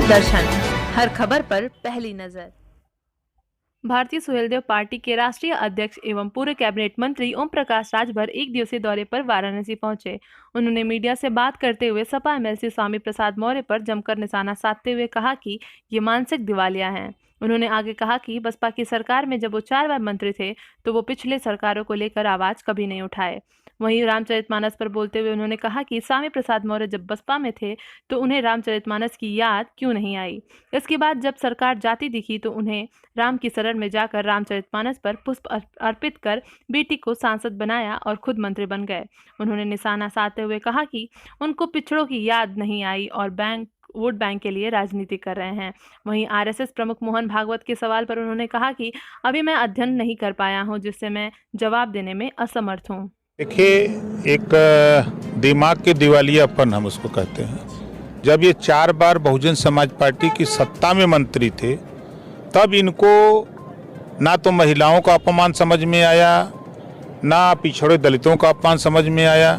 दर्शन, हर खबर पर पहली नजर। भारतीय सुहेलदेव पार्टी के राष्ट्रीय अध्यक्ष एवं पूर्व कैबिनेट मंत्री ओम प्रकाश राजभर एक दिवसीय दौरे पर वाराणसी पहुंचे। उन्होंने मीडिया से बात करते हुए सपा एमएलसी स्वामी प्रसाद मौर्य पर जमकर निशाना साधते हुए कहा कि ये मानसिक दिवालिया हैं। उन्होंने आगे कहा कि बसपा की सरकार में जब वो 4 बार मंत्री थे तो वो पिछले सरकारों को लेकर आवाज कभी नहीं उठाए। वहीं रामचरितमानस पर बोलते हुए उन्होंने कहा कि स्वामी प्रसाद मौर्य जब बसपा में थे तो उन्हें रामचरितमानस की याद क्यों नहीं आई। इसके बाद जब सरकार जाती दिखी तो उन्हें राम की शरण में जाकर रामचरितमानस पर पुष्प अर्पित कर बेटी को सांसद बनाया और खुद मंत्री बन गए। उन्होंने निशाना साधते हुए कहा कि उनको पिछड़ों की याद नहीं आई और वोट बैंक के लिए राजनीति कर रहे हैं। वहीं आरएसएस प्रमुख मोहन भागवत के सवाल पर उन्होंने कहा कि अभी मैं अध्ययन नहीं कर पाया हूं, जिससे मैं जवाब देने में असमर्थ हूं। देखिए, एक दिमाग के दिवालियापन हम उसको कहते हैं। जब ये 4 बार बहुजन समाज पार्टी की सत्ता में मंत्री थे तब इनको ना तो महिलाओं का अपमान समझ में आया, ना पिछड़े दलितों का अपमान समझ में आया।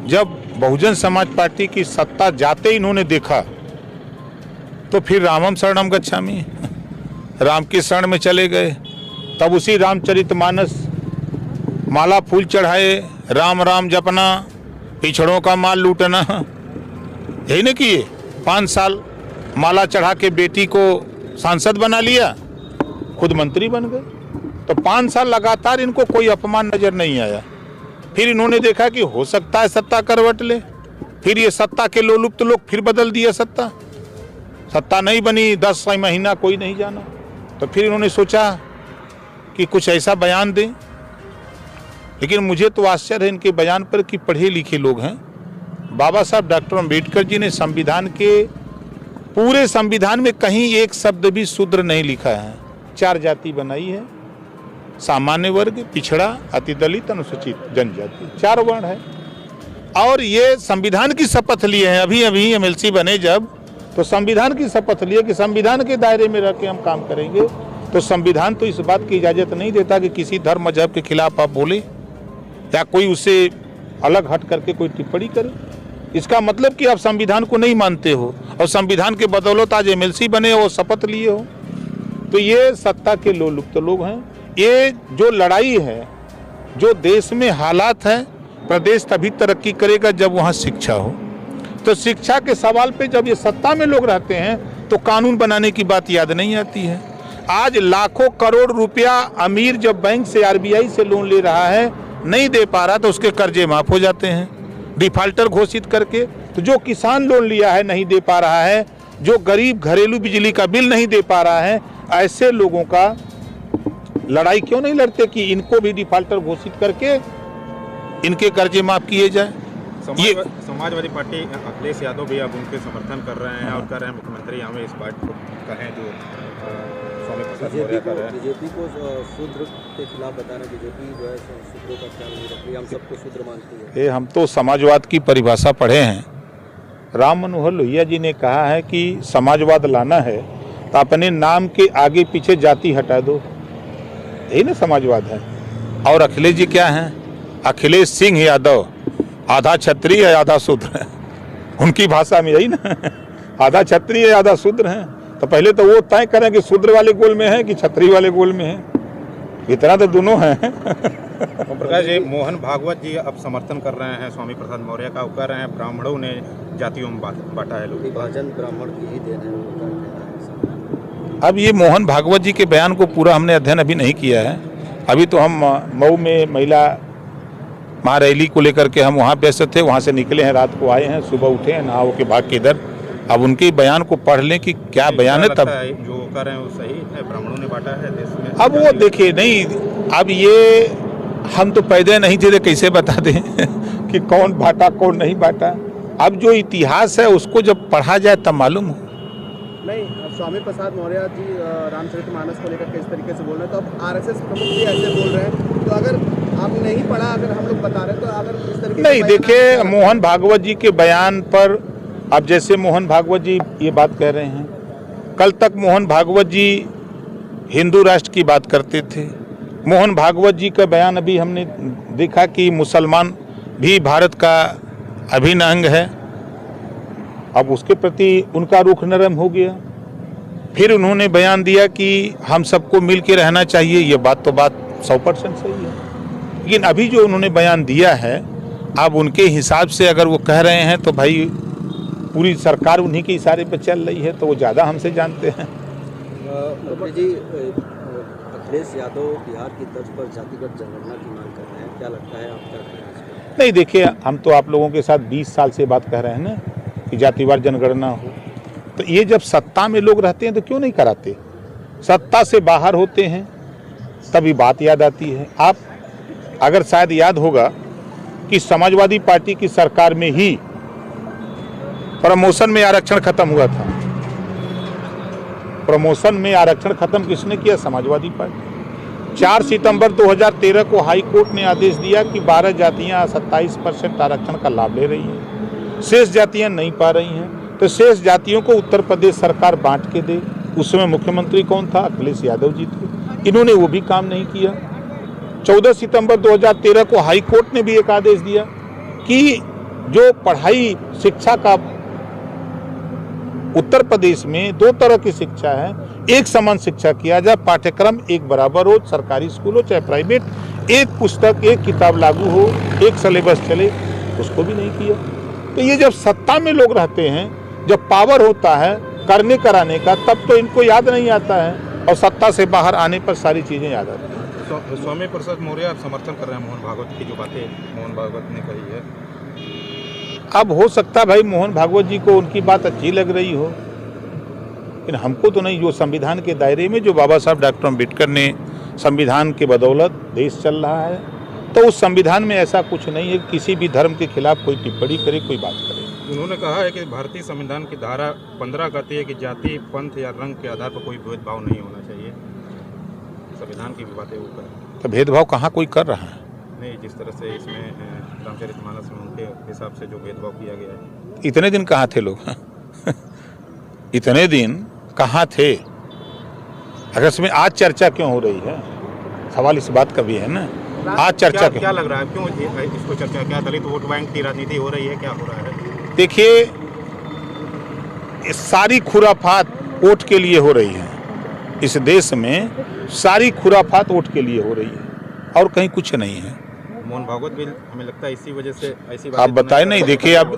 जब बहुजन समाज पार्टी की सत्ता जाते ही इन्होंने देखा तो फिर रामम शरणम गच्छामि, राम की शरण में चले गए। तब उसी रामचरितमानस माला फूल चढ़ाए, राम राम जपना, पिछड़ों का माल लूटना, यही न किए। 5 साल माला चढ़ा के बेटी को सांसद बना लिया, खुद मंत्री बन गए। तो 5 साल लगातार इनको कोई अपमान नजर नहीं आया। फिर इन्होंने देखा कि हो सकता है सत्ता करवट ले, फिर ये सत्ता के लोलुप्त लोग फिर बदल दिया सत्ता नहीं बनी, 10 महीना कोई नहीं जाना। तो फिर इन्होंने सोचा कि कुछ ऐसा बयान दें। लेकिन मुझे तो आश्चर्य है इनके बयान पर कि पढ़े लिखे लोग हैं। बाबा साहब डॉक्टर अम्बेडकर जी ने संविधान के पूरे संविधान में कहीं एक शब्द भी शूद्र नहीं लिखा है। 4 जाति बनाई है, सामान्य वर्ग, पिछड़ा, अति दलित, अनुसूचित जनजाति, 4 वर्ण है। और ये संविधान की शपथ लिए हैं। अभी एमएलसी बने जब, तो संविधान की शपथ लिए कि संविधान के दायरे में रह के हम काम करेंगे। तो संविधान तो इस बात की इजाजत नहीं देता कि किसी धर्म मजहब के खिलाफ आप बोले या कोई उससे अलग हट करके कोई टिप्पणी करे। इसका मतलब कि आप संविधान को नहीं मानते हो और संविधान के बदौलत आज एमएलसी बने हो, शपथ लिए हो। तो ये सत्ता के लोलुप्त लोग हैं। ये जो लड़ाई है, जो देश में हालात है, प्रदेश तभी तरक्की करेगा जब वहाँ शिक्षा हो। तो शिक्षा के सवाल पे जब ये सत्ता में लोग रहते हैं तो कानून बनाने की बात याद नहीं आती है। आज लाखों करोड़ रुपया अमीर जब बैंक से, आरबीआई से लोन ले रहा है, नहीं दे पा रहा तो उसके कर्जे माफ हो जाते हैं डिफाल्टर घोषित करके। तो जो किसान लोन लिया है नहीं दे पा रहा है, जो गरीब घरेलू बिजली का बिल नहीं दे पा रहा है, ऐसे लोगों का लड़ाई क्यों नहीं लड़ते कि इनको भी डिफाल्टर घोषित करके इनके कर्जे माफ किए जाए। समाजवादी पार्टी अखिलेश यादव भी अब उनके समर्थन कर रहे हैं और कर रहे हैं मुख्यमंत्री हमें इस बात को कहें जो स्वामी प्रसाद मौर्य कर रहे हैं। बीजेपी को शूद्र के खिलाफ बता रहे हैं। बीजेपी जो है शूद्रों का ख्याल नहीं रखती, हम सबको शूद्र मानती है। हम तो समाजवाद की परिभाषा पढ़े हैं। राम मनोहर लोहिया जी ने कहा है कि समाजवाद लाना है तो अपने नाम के आगे पीछे जाति हटा दो, यही ना समाजवाद है। और अखिलेश जी क्या हैं? अखिलेश सिंह यादव, आधा क्षत्रिय है आधा शूद्र है। उनकी भाषा में यही ना, आधा क्षत्रिय है आधा शूद्र है। तो पहले तो वो तय करें कि शूद्र वाले गोल में है कि क्षत्रिय वाले गोल में है। इतना तो दोनों हैं। प्रकाश जी, मोहन भागवत जी अब समर्थन कर रहे हैं स्वामी प्रसाद मौर्य का। वो कह रहे हैं ब्राह्मणों ने जातियों में बांटा है, लोग विभाजन ब्राह्मण की ही देन है। अब ये मोहन भागवत जी के बयान को पूरा हमने अध्ययन अभी नहीं किया है। अभी तो हम मऊ में महिला महारैली को लेकर के हम वहाँ व्यस्त थे, वहाँ से निकले हैं, रात को आए हैं, सुबह उठे हैं, नहा के भाग के इधर। अब उनके बयान को पढ़ लें कि क्या बयान है। तब जो कर रहे हैं वो सही है, ब्राह्मणों ने बांटा है देश में। अब वो देखिए नहीं, अब ये हम तो पैदा नहीं थे तो कैसे बता दें कि कौन बांटा कौन नहीं बांटा। अब जो इतिहास है उसको जब पढ़ा जाए तब मालूम हो। नहीं, स्वामी प्रसाद मौर्य जी रामचरितमानस को लेकर किस तरीके से बोल रहे हैं, तो अब आरएसएस प्रमुख भी ऐसे बोल रहे हैं। तो अगर आप नहीं पढ़ा, अगर हम लोग बता रहे हैं, तो अगर इस तरीके नहीं, देखिए मोहन भागवत जी के बयान पर, अब जैसे मोहन भागवत जी ये बात कह रहे हैं, कल तक मोहन भागवत जी हिंदू राष्ट्र की बात करते थे। मोहन भागवत जी का बयान अभी हमने देखा कि मुसलमान भी भारत का अभिन्न अंग है। अब उसके प्रति उनका रुख नरम हो गया। फिर उन्होंने बयान दिया कि हम सबको मिल के रहना चाहिए। ये बात 100% सही है, लेकिन अभी जो उन्होंने बयान दिया है, अब उनके हिसाब से अगर वो कह रहे हैं तो भाई पूरी सरकार उन्हीं के इशारे पर चल रही है, तो वो ज़्यादा हमसे जानते हैं। मंत्री जी, अखिलेश यादव बिहार की तर्ज पर जातिगत जनगणना की मांग कर रहे हैं, क्या लगता है, आप क्या कहें इस पर? नहीं, देखिए, हम तो आप लोगों के साथ 20 साल से बात कह रहे हैं ना कि जातिवार जनगणना हो, तो ये जब सत्ता में लोग रहते हैं तो क्यों नहीं कराते? सत्ता से बाहर होते हैं तभी बात याद आती है। आप अगर शायद याद होगा कि समाजवादी पार्टी की सरकार में ही प्रमोशन में आरक्षण खत्म हुआ था। प्रमोशन में आरक्षण खत्म किसने किया? समाजवादी पार्टी। 4 सितंबर 2013 को हाई कोर्ट ने आदेश दिया कि 12 जातियां 27% आरक्षण का लाभ ले रही हैं, शेष जातियां नहीं पा रही हैं, तो शेष जातियों को उत्तर प्रदेश सरकार बांट के दे। उस समय मुख्यमंत्री कौन था? अखिलेश यादव जी थे। इन्होंने वो भी काम नहीं किया। 14 सितंबर 2013 को हाई कोर्ट ने भी एक आदेश दिया कि जो पढ़ाई शिक्षा का उत्तर प्रदेश में 2 तरह की शिक्षा है, एक समान शिक्षा किया जाए, पाठ्यक्रम एक बराबर हो, सरकारी स्कूल हो चाहे प्राइवेट, एक पुस्तक एक किताब लागू हो, एक सिलेबस चले, उसको भी नहीं किया। तो ये जब सत्ता में लोग रहते हैं, जब पावर होता है करने कराने का, तब तो इनको याद नहीं आता है, और सत्ता से बाहर आने पर सारी चीज़ें याद आती हैं। स्वामी प्रसाद मौर्य आप समर्थन कर रहे हैं मोहन भागवत की जो बातें मोहन भागवत ने कही है? अब हो सकता है भाई मोहन भागवत जी को उनकी बात अच्छी लग रही हो, लेकिन हमको तो नहीं। जो संविधान के दायरे में जो बाबा साहब डॉक्टर अम्बेडकर ने संविधान के बदौलत देश चल रहा है, तो उस संविधान में ऐसा कुछ नहीं है किसी भी धर्म के खिलाफ कोई टिप्पणी करे, कोई बात करे। उन्होंने कहा है कि भारतीय संविधान की धारा 15 कहती है कि जाति, पंथ या रंग के आधार पर कोई भेदभाव नहीं होना चाहिए। संविधान की भी बातें वो कर, तो भेदभाव कहाँ कोई कर रहा है? नहीं, जिस तरह से इसमें रामचरितमानस में उनके हिसाब से जो भेदभाव किया गया है। इतने दिन कहाँ थे लोग? इतने दिन कहाँ थे? अगर इसमें आज चर्चा क्यों हो रही है? सवाल इस बात का भी है ना, आज चर्चा क्या लग रहा है, क्यों इसको चर्चा? क्या दलित वोट बैंक की राजनीति हो रही है, क्या हो रहा है? देखिए, सारी खुराफात वोट के लिए हो रही है। इस देश में सारी खुराफात वोट के लिए हो रही है, और कहीं कुछ नहीं है। मोहन भागवत भी हमें लगता है इसी वजह से ऐसी आप बताएं नहीं। देखिए, अब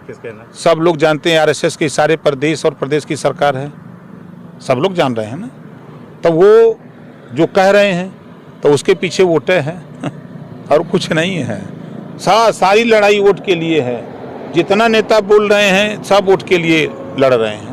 किस कहना, सब लोग जानते हैं आरएसएस के इशारे पर देश और प्रदेश की सरकार है, सब लोग जान रहे हैं ना। तो वो जो कह रहे हैं तो उसके पीछे वोटें हैं और कुछ नहीं है। सारी लड़ाई वोट के लिए है। जितना नेता बोल रहे हैं सब वोट के लिए लड़ रहे हैं।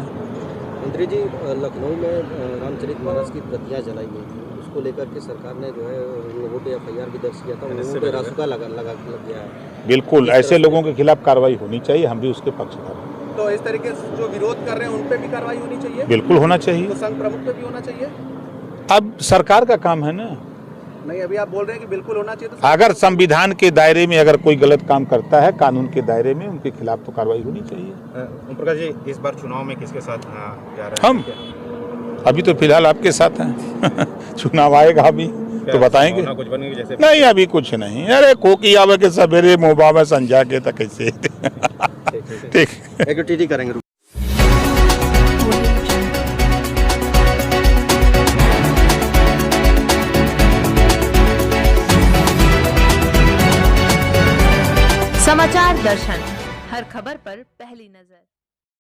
मंत्री जी, लखनऊ में रामचरितमानस की प्रतियां जलाई गई थी, उसको लेकर के सरकार ने जो है लोगों पे FIR भी दर्ज किया था, उन पे रासुका लग गया है। बिल्कुल, ऐसे लोगों के खिलाफ कार्रवाई होनी चाहिए, हम भी उसके पक्षधर हैं। तो इस तरीके से जो विरोध कर रहे हैं उन पे भी कार्रवाई होनी चाहिए? बिल्कुल होना चाहिए। तो संघ प्रमुख पे भी होना चाहिए? अब सरकार का काम है ना। नहीं, अभी आप बोल रहे हैं कि बिल्कुल होना चाहिए। तो अगर संविधान के दायरे में अगर कोई गलत काम करता है, कानून के दायरे में, उनके खिलाफ तो कार्रवाई होनी चाहिए। ओम प्रकाश जी, इस बार चुनाव में किसके साथ जा रहे हैं? हम अभी तो फिलहाल आपके साथ हैं। चुनाव आएगा अभी तो बताएंगे। कुछ बनेगी जैसे? नहीं, अभी कुछ नहीं। अरे कोकी आवे के सवेरे मोबा में संजा के तक कैसे। ठीक, एक टीटी करेंगे। समाचार दर्शन, हर खबर पर पहली नजर।